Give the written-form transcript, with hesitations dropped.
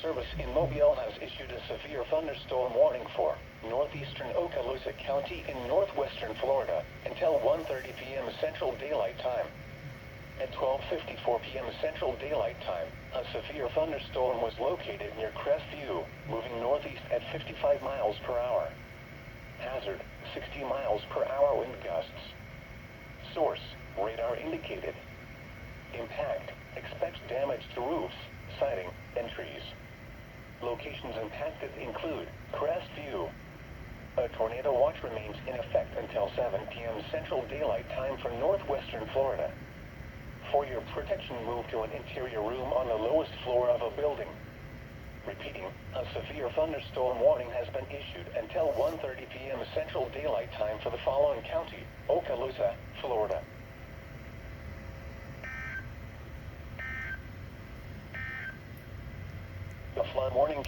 Service in Mobile has issued a severe thunderstorm warning for northeastern Okaloosa County in northwestern Florida until 1:30 p.m. Central Daylight Time. At 12:54 p.m. Central Daylight Time, a severe thunderstorm was located near Crestview, moving northeast at 55 miles per hour. Hazard, 60 miles per hour wind gusts. Source, radar indicated. Impact, expect damage to roofs, siding, and trees. Locations impacted include Crestview. A tornado watch remains in effect until 7 p.m. Central Daylight Time for northwestern Florida. For your protection, move to an interior room on the lowest floor of a building. Repeating, a severe thunderstorm warning has been issued until 1:30 p.m. Central Daylight Time for the following county: Okaloosa, Florida. The flood warning